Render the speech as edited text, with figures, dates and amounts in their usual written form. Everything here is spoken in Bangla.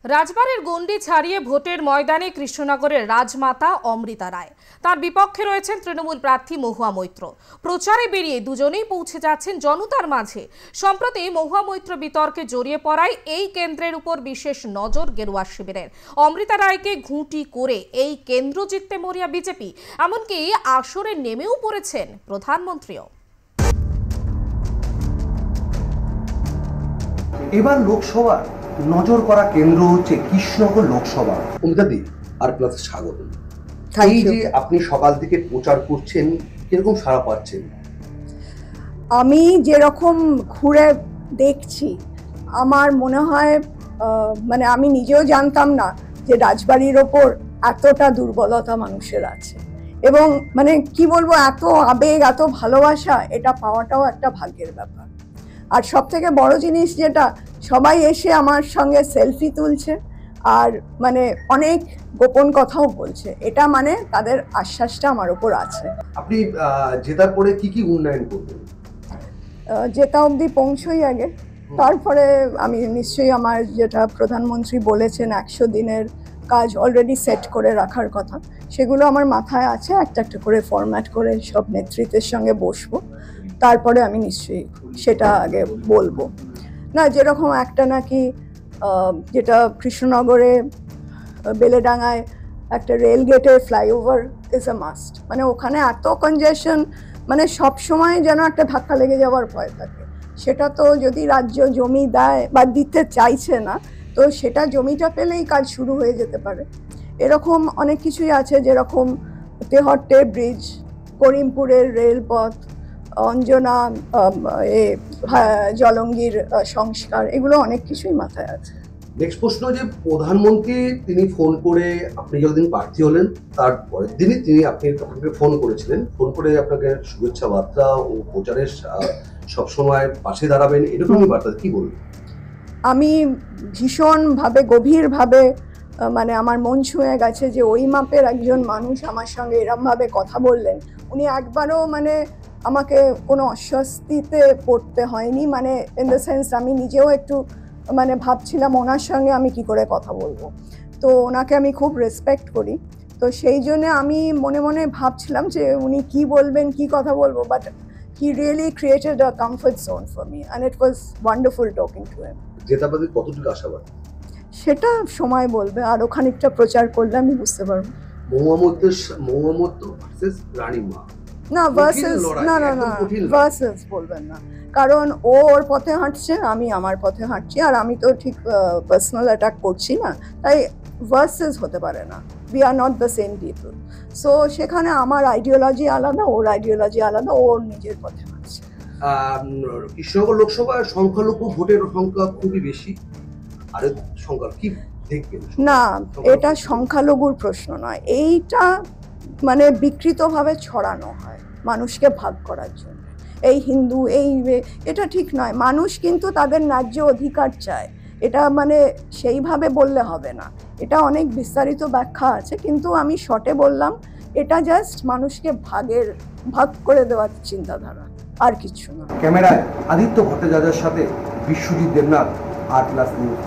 রাজবাড়ির গণ্ডি ছাড়িয়ে ভোটের ময়দানে কৃষ্ণনগরের রাজমাতা অমৃতা রায়, তার বিপক্ষে রয়েছেন তৃণমূল প্রার্থী মহুয়া মৈত্র। প্রচারে বেরিয়ে দুজনেই পৌঁছে যাচ্ছেন জনতার মাঝে। সম্প্রতি মহুয়া মৈত্র বিতর্কে জড়িয়ে পড়ায় এই কেন্দ্রের উপর বিশেষ নজর গেরুয়া শিবিরের। অমৃতা রায়কে ঘুঁটি করে এই কেন্দ্র জিততে মরিয়া বিজেপি, এমনকি আসরে নেমেও পড়েছেন প্রধানমন্ত্রীও। এবার লোকসভা নজর করা কেন্দ্র হচ্ছে কৃষ্ণনগর লোকসভা। অমিতাদি আর প্লাস স্বাগত। এই যে আপনি সকাল থেকে প্রচার করছেন, কিরকম সাড়া পাচ্ছেন? আমি যেরকম ঘুরে দেখছি, আমার মনে হয় মানে আমি নিজেও জানতাম না যে রাজবাড়ির ওপর এতটা দুর্বলতা মানুষের আছে, এবং মানে কি বলবো, এত আবেগ, এত ভালোবাসা, এটা পাওয়াটাও একটা ভাগ্যের ব্যাপার। আর সব থেকে বড় জিনিস যেটা, সবাই এসে আমার সঙ্গে সেলফি তুলছে আর মানে অনেক গোপন কথাও বলছে। এটা মানে তাদের আশ্বাসটা আমার উপর আছে। আপনি জেতার পরে কি কি উন্নয়ন করবেন? যেটা অবধি পৌঁছই আগে, তারপরে আমি নিশ্চয়ই আমার যেটা প্রধানমন্ত্রী বলেছেন 100 দিনের কাজ অলরেডি সেট করে রাখার কথা, সেগুলো আমার মাথায় আছে। একটা একটা করে ফরম্যাট করে সব নেতৃত্বের সঙ্গে বসবো, তারপরে আমি নিশ্চয়ই সেটা আগে বলবো। না, যেরকম একটা নাকি যেটা কৃষ্ণনগরে বেলেডাঙ্গায় একটা রেল গেটের ফ্লাইওভার ইজ আ মাস্ট। মানে ওখানে এত কনজেশন, মানে সব সময় যেন একটা ধাক্কা লেগে যাওয়ার ভয় থাকে। সেটা তো যদি রাজ্য জমি দেয় বা দিতে চাইছে না, তো সেটা জমিটা পেলেই কাজ শুরু হয়ে যেতে পারে। এরকম অনেক কিছুই আছে, যেরকম তেহট্টে ব্রিজ, করিমপুরের রেলপথ, অঞ্জনা জলঙ্গির সংস্কার, এগুলো অনেক কিছুই মাথায় আছে। নেক্সট প্রশ্ন, যে প্রধানমন্ত্রী তিনি ফোন করে, আপনি যতদিন প্রার্থী হলেন তার পরের দিনই তিনি আপনাকে ফোন করেছিলেন, ফোন করে আপনাকে শুভেচ্ছা বার্তা ও প্রচারের সবসময় পাশে দাঁড়াবেন, এরকমই বার্তা কি বলবেন? আমি ভীষণভাবে গভীরভাবে মানে আমার মন ছুঁয়ে গেছে যে ওই মাপের একজন মানুষ আমার সঙ্গে এরমভাবে কথা বললেন। উনি একবারও মানে আমাকে কোনো অস্বস্তিতে পড়তে হয়নি, মানে ইন দ্য সেন্স আমি নিজেও একটু মানে ভাবছিলাম ওনার সঙ্গে আমি কি করে কথা বলবো। তো ওনাকে আমি খুব রেসপেক্ট করি, তো সেই জন্য আমি মনে মনে ভাবছিলাম যে উনি কি বলবেন, কি কথা বলবো, but he really created a comfort zone for me and it was wonderful talking to him. জেতাবাদী কতটুকু আশাবাদ সেটা সময় বলবে, আরো খানিকটা প্রচার করলে আমি বুঝতে পারবো। মহুয়া মৈত্র ভার্সেস রানীমা, না ভার্সেস, না না না, ভার্সেস বলবেন না, কারণ ও ওর পথে হাঁটছে, আমি আমার পথে হাঁটছি, আর আমি তো ঠিক পার্সোনাল অ্যাটাক করছি না, তাই ভার্সেস হতে পারে না। We are not the same people. So সেখানে আমার আইডিওলজি আলাদা, ওর আইডিওলজি আলাদা, ওর নিজের পথে হাঁটছে। কৃষ্ণনগর লোকসভার সংখ্যালঘু ভোটের সংখ্যা খুবই বেশি, আর সংখ্যা কি দেখবেন? না, এটা সংখ্যালঘুর প্রশ্ন নয়, এইটা মানে বিকৃতভাবে ছড়ানো হয় মানুষকে ভাগ করার জন্য। এই হিন্দু, এটা ঠিক নয়। মানুষ কিন্তু তাদের ন্যায্য অধিকার চায়, এটা মানে সেইভাবে বললে হবে না, এটা অনেক বিস্তারিত ব্যাখ্যা আছে, কিন্তু আমি শর্টে বললাম এটা জাস্ট মানুষকে ভাগ করে দেওয়ার চিন্তাধারা, আর কিছু না। ক্যামেরায় আদিত্য ভট্টাচার্যের সাথে বিশ্বজিৎ দেবনাথ, আর প্লাস নিউজ।